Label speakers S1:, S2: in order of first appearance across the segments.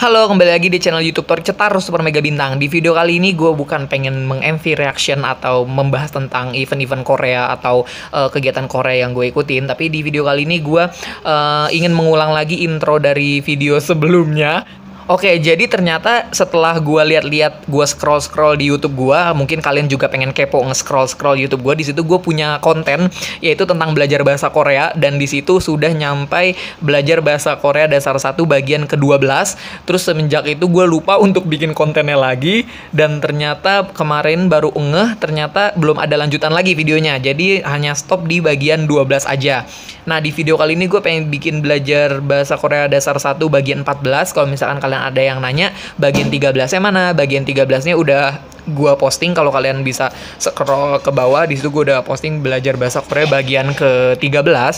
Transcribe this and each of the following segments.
S1: Halo, kembali lagi di channel YouTube Tercetar Super Mega Bintang. Di video kali ini gue bukan pengen meng-MV reaction atau membahas tentang event-event Korea atau kegiatan Korea yang gue ikutin, tapi di video kali ini gue ingin mengulang lagi intro dari video sebelumnya. Oke, jadi ternyata setelah gue lihat-lihat, gue scroll-scroll di YouTube gue, mungkin kalian juga pengen kepo nge-scroll-scroll YouTube gue. Di situ gue punya konten yaitu tentang belajar bahasa Korea, dan di situ sudah nyampai belajar bahasa Korea dasar 1 bagian ke-12. Terus semenjak itu gue lupa untuk bikin kontennya lagi, dan ternyata kemarin baru ternyata belum ada lanjutan lagi videonya. Jadi hanya stop di bagian 12 aja. Nah, di video kali ini gue pengen bikin belajar bahasa Korea dasar 1 bagian 14. Kalau misalkan kalian ada yang nanya bagian 13-nya mana, bagian 13-nya udah gua posting. Kalau kalian bisa scroll ke bawah, di situ gua udah posting belajar bahasa Korea bagian ke-13.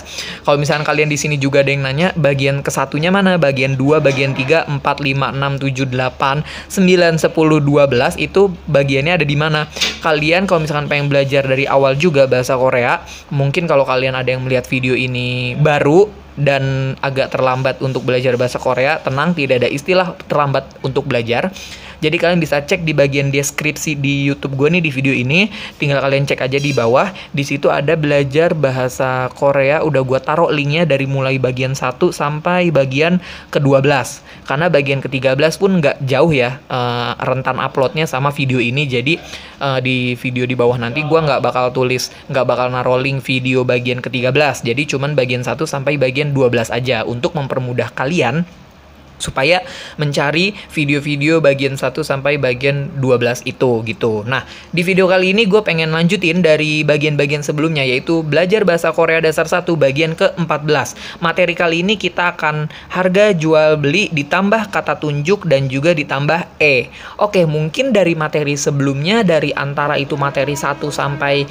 S1: Kalau misalkan kalian di sini juga ada yang nanya bagian ke-1-nya mana, bagian 2, bagian 3, 4, 5, 6, 7, 8, 9, 10, 12 itu bagiannya ada di mana. Kalian kalau misalkan pengen belajar dari awal juga bahasa Korea, mungkin kalau kalian ada yang melihat video ini baru dan agak terlambat untuk belajar bahasa Korea, tenang, tidak ada istilah terlambat untuk belajar. Jadi kalian bisa cek di bagian deskripsi di YouTube gue nih di video ini. Tinggal kalian cek aja di bawah. Di situ ada belajar bahasa Korea. Udah gue taruh linknya dari mulai bagian 1 sampai bagian ke-12. Karena bagian ke-13 pun nggak jauh ya rentan uploadnya sama video ini. Jadi di video di bawah nanti gue nggak bakal naruh link video bagian ke-13. Jadi cuman bagian 1 sampai bagian 12 aja untuk mempermudah kalian supaya mencari video-video bagian 1 sampai bagian 12 itu gitu. Nah, di video kali ini gue pengen lanjutin dari bagian-bagian sebelumnya, yaitu belajar bahasa Korea dasar 1 bagian ke-14. Materi kali ini kita akan harga jual beli ditambah kata tunjuk dan juga ditambah Oke, mungkin dari materi sebelumnya, dari antara itu materi 1 sampai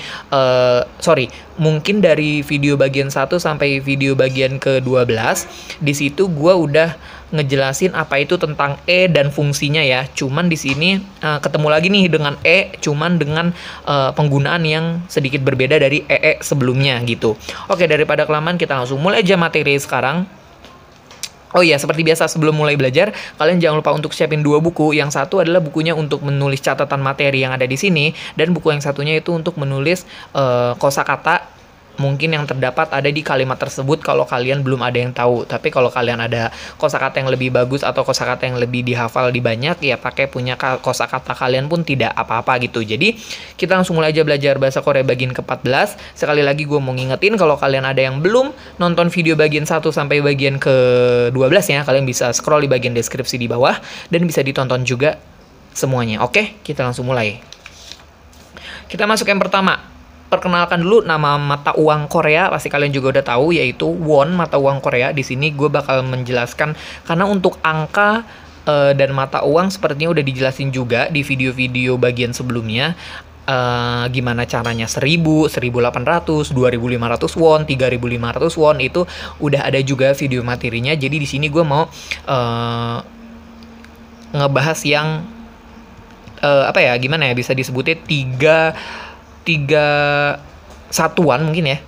S1: mungkin dari video bagian 1 sampai video bagian ke-12, di situ gue udah ngejelasin apa itu tentang dan fungsinya ya. Cuman di sini ketemu lagi nih dengan cuman dengan penggunaan yang sedikit berbeda dari sebelumnya gitu. Oke, daripada kelamaan kita langsung mulai aja materi sekarang. Oh iya, seperti biasa sebelum mulai belajar, kalian jangan lupa untuk siapin 2 buku. Yang satu adalah bukunya untuk menulis catatan materi yang ada di sini, dan buku yang satunya itu untuk menulis kosakata mungkin yang terdapat ada di kalimat tersebut kalau kalian belum ada yang tahu. Tapi kalau kalian ada kosakata yang lebih bagus atau kosakata yang lebih dihafal di banyak, ya pakai punya kosakata kalian pun tidak apa-apa gitu. Jadi kita langsung mulai aja belajar bahasa Korea bagian ke-14. Sekali lagi gue mau ngingetin, kalau kalian ada yang belum nonton video bagian 1 sampai bagian ke-12 ya, kalian bisa scroll di bagian deskripsi di bawah dan bisa ditonton juga semuanya. Oke, kita langsung mulai. Kita masuk yang pertama. Perkenalkan dulu nama mata uang Korea, pasti kalian juga udah tahu, yaitu won, mata uang Korea. Di sini gue bakal menjelaskan karena untuk angka dan mata uang sepertinya udah dijelasin juga di video-video bagian sebelumnya. Gimana caranya 1000, 1800, 2500 won, 3500 won, itu udah ada juga video materinya. Jadi di sini gue mau ngebahas yang gimana ya, bisa disebutnya tiga satuan mungkin ya,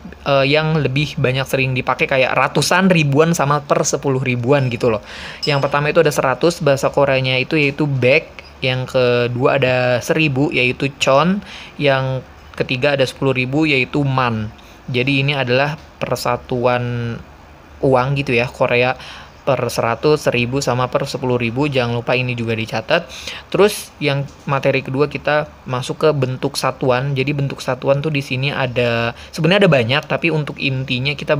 S1: yang lebih banyak sering dipakai, kayak ratusan, ribuan, sama per 10 ribuan gitu loh. Yang pertama itu ada 100 bahasa Koreanya itu yaitu baek. Yang kedua ada 1000 yaitu chon. Yang ketiga ada 10.000 yaitu man. Jadi ini adalah persatuan uang gitu ya, Korea per 100, 1000, sama per 10.000. Jangan lupa ini juga dicatat. Terus yang materi kedua kita masuk ke bentuk satuan. Jadi bentuk satuan tuh di sini sebenarnya ada banyak, tapi untuk intinya kita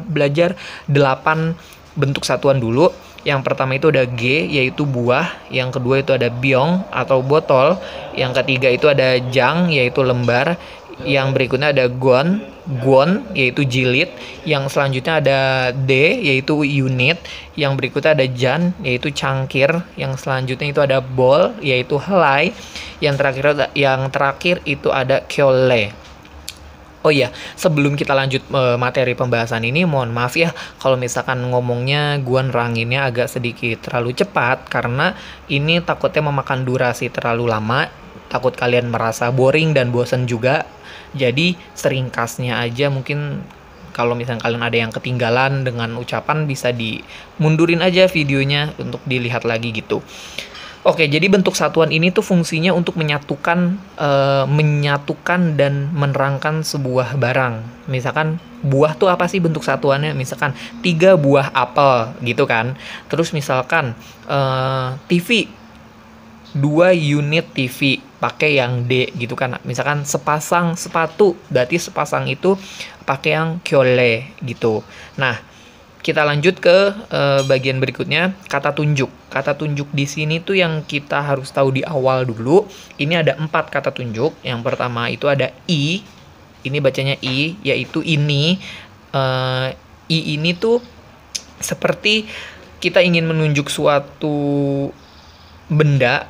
S1: belajar 8 bentuk satuan dulu. Yang pertama itu ada G, yaitu buah. Yang kedua itu ada byong atau botol. Yang ketiga itu ada jang, yaitu lembar. Yang berikutnya ada gwon, yaitu jilid. Yang selanjutnya ada D, yaitu unit. Yang berikutnya ada jan, yaitu cangkir. Yang selanjutnya itu ada bol, yaitu helai. Yang terakhir itu ada kyole. Oh iya, sebelum kita lanjut materi pembahasan ini, mohon maaf ya kalau misalkan ngomongnya gue neranginnya agak sedikit terlalu cepat, karena ini takutnya memakan durasi terlalu lama. Takut kalian merasa boring dan bosan juga. Jadi seringkasnya aja mungkin Kalau misalnya kalian ada yang ketinggalan dengan ucapan, bisa dimundurin aja videonya untuk dilihat lagi gitu. Oke, jadi bentuk satuan ini tuh fungsinya untuk menyatukan dan menerangkan sebuah barang. Misalkan buah tuh apa sih bentuk satuannya? Misalkan 3 buah apel gitu kan. Terus misalkan TV, 2 unit TV pakai yang D gitu kan. Misalkan sepasang sepatu, berarti sepasang itu pakai yang kyole gitu. Nah, kita lanjut ke bagian berikutnya, kata tunjuk. Kata tunjuk di sini tuh yang kita harus tahu di awal dulu. Ini ada 4 kata tunjuk. Yang pertama itu ada i. Ini bacanya i, yaitu ini. I ini tuh seperti kita ingin menunjuk suatu benda,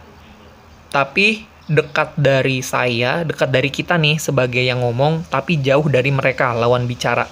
S1: tapi dekat dari saya, dekat dari kita nih sebagai yang ngomong, tapi jauh dari mereka, lawan bicara.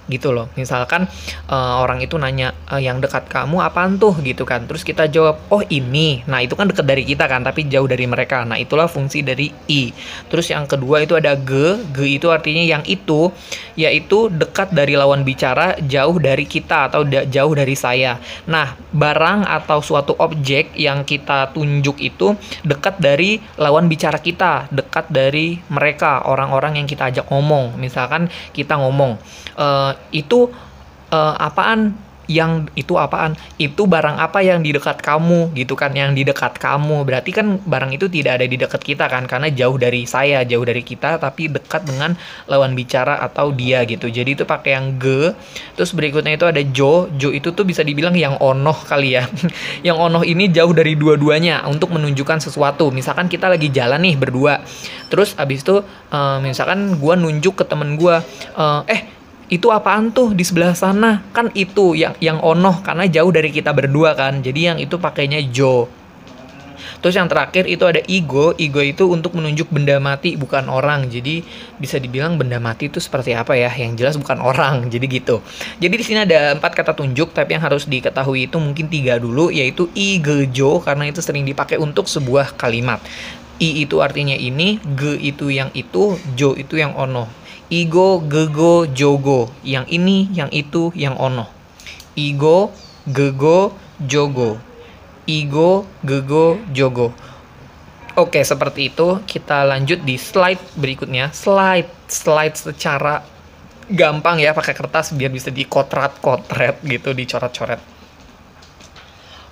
S1: Gitu loh. Misalkan orang itu nanya, yang dekat kamu apaan tuh gitu kan, terus kita jawab, oh ini. Nah itu kan dekat dari kita kan, tapi jauh dari mereka. Nah itulah fungsi dari i. Terus yang kedua itu ada ge. Ge itu artinya yang itu, yaitu dekat dari lawan bicara, jauh dari kita atau jauh dari saya. Nah barang atau suatu objek yang kita tunjuk itu dekat dari lawan bicara kita, dekat dari mereka, orang-orang yang kita ajak ngomong. Misalkan kita ngomong, itu apaan, yang itu apaan, itu barang apa yang di dekat kamu gitu kan, yang di dekat kamu, berarti kan barang itu tidak ada di dekat kita kan, karena jauh dari saya, jauh dari kita, tapi dekat dengan lawan bicara atau dia gitu. Jadi itu pakai yang ge. Terus berikutnya itu ada jo. Jo itu tuh bisa dibilang yang onoh kali ya. Yang onoh ini jauh dari dua-duanya untuk menunjukkan sesuatu. Misalkan kita lagi jalan nih berdua, terus abis itu misalkan gua nunjuk ke temen gua, itu apaan tuh di sebelah sana, kan itu yang onoh karena jauh dari kita berdua kan, jadi yang itu pakainya jo. Terus yang terakhir itu ada igo. Igo itu untuk menunjuk benda mati, bukan orang. Jadi bisa dibilang benda mati itu seperti apa ya, yang jelas bukan orang. Jadi gitu. Jadi di sini ada 4 kata tunjuk, tapi yang harus diketahui itu mungkin 3 dulu, yaitu igejo karena itu sering dipakai untuk sebuah kalimat. I itu artinya ini, ge itu yang itu, jo itu yang ono. Igo, gego, jogo. Yang ini, yang itu, yang ono. Igo, gego, jogo. Igo, gego, jogo. Oke, seperti itu. Kita lanjut di slide berikutnya. Slide secara gampang ya, pakai kertas biar bisa dikotret-kotret gitu, dicoret-coret.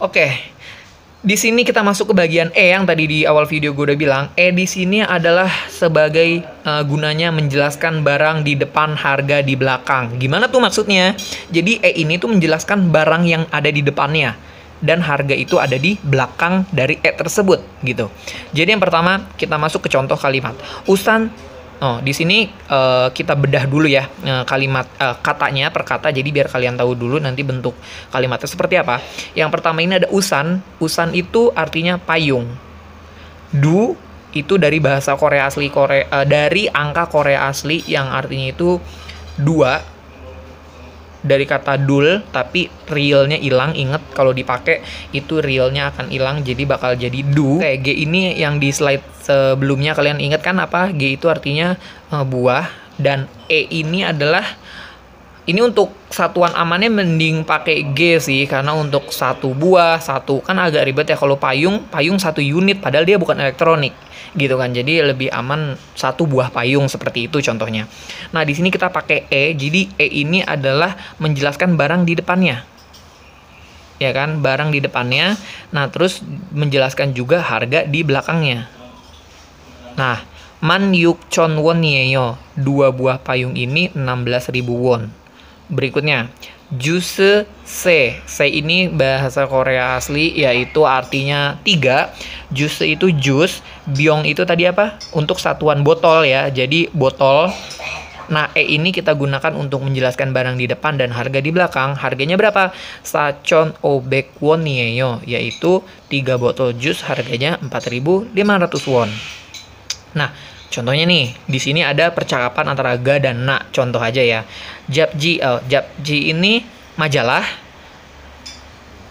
S1: Oke. Di sini kita masuk ke bagian E yang tadi di awal video gue udah bilang. E di sini adalah sebagai gunanya menjelaskan barang di depan, harga di belakang. Gimana tuh maksudnya? Jadi E ini tuh menjelaskan barang yang ada di depannya dan harga itu ada di belakang dari E tersebut gitu. Jadi yang pertama kita masuk ke contoh kalimat. Di sini kita bedah dulu ya kalimat katanya per kata, jadi biar kalian tahu dulu nanti bentuk kalimatnya seperti apa. Yang pertama ini ada usan. Usan itu artinya payung. Du itu dari bahasa Korea asli, dari angka Korea asli yang artinya itu 2. Dari kata dul, tapi realnya hilang. Ingat kalau dipakai itu realnya akan hilang, jadi bakal jadi du. Kayak G ini yang di slide sebelumnya kalian ingat kan apa? G itu artinya buah, dan E ini adalah, ini untuk satuan amannya mending pakai G sih, karena untuk satu buah, satu kan agak ribet ya. Kalau payung 1 unit, padahal dia bukan elektronik gitu kan, jadi lebih aman 1 buah payung, seperti itu contohnya. Nah di sini kita pakai E, jadi E ini adalah menjelaskan barang di depannya, ya kan, barang di depannya. Nah terus menjelaskan juga harga di belakangnya. Nah, man yuk chon won yeyo, 2 buah payung ini 16.000 won. Berikutnya, juse se. Se ini bahasa Korea asli, yaitu artinya 3. Juse itu jus. Byong itu tadi apa? Untuk satuan botol ya, jadi botol. Nah, E ini kita gunakan untuk menjelaskan barang di depan dan harga di belakang. Harganya berapa? Sachon obek won yeyo, yaitu 3 botol jus harganya 4.500 won. Nah, contohnya nih, di sini ada percakapan antara ga dan na. Contoh aja ya. Japji, Japji ini majalah.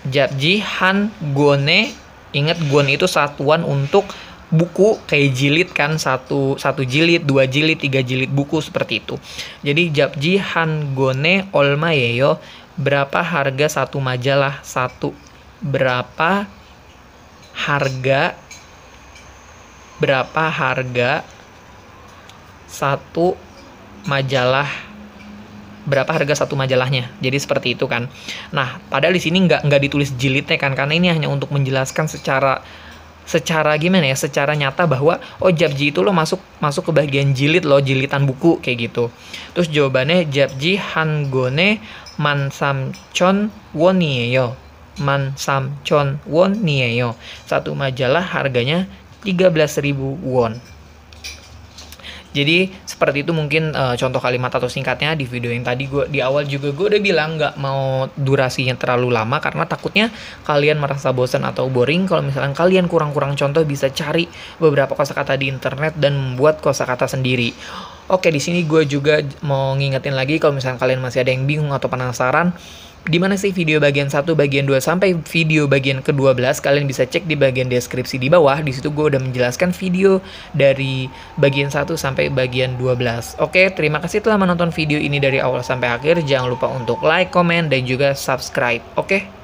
S1: Japji han gone. Ingat gon itu satuan untuk buku kayak jilid kan, satu jilid, 2 jilid, 3 jilid buku seperti itu. Jadi Japji Hangone Olmayeyo, berapa harga satu majalah satu? Berapa harga satu majalah, berapa harga satu majalahnya? Jadi seperti itu kan. Nah, padahal di sini nggak ditulis jilidnya kan, karena ini hanya untuk menjelaskan secara gimana ya, secara nyata bahwa oh Japji itu lo masuk ke bagian jilid lo, jilitan buku kayak gitu. Terus jawabannya Japji Hangone Mansamchon Wonnieyo. Mansamchon Wonnieyo. Satu majalah harganya 13.000 won. Jadi seperti itu mungkin contoh kalimat atau singkatnya. Di video yang tadi di awal juga gue udah bilang nggak mau durasinya terlalu lama karena takutnya kalian merasa bosan atau boring. Kalau misalkan kalian kurang contoh, bisa cari beberapa kosakata di internet dan membuat kosakata sendiri. Oke, di sini gue juga mau ngingetin lagi kalau misalkan kalian masih ada yang bingung atau penasaran, di mana sih video bagian 1, bagian 2 sampai video bagian ke-12, kalian bisa cek di bagian deskripsi di bawah. Di situ gue udah menjelaskan video dari bagian 1 sampai bagian 12. Oke, terima kasih telah menonton video ini dari awal sampai akhir. Jangan lupa untuk like, komen, dan juga subscribe. Oke.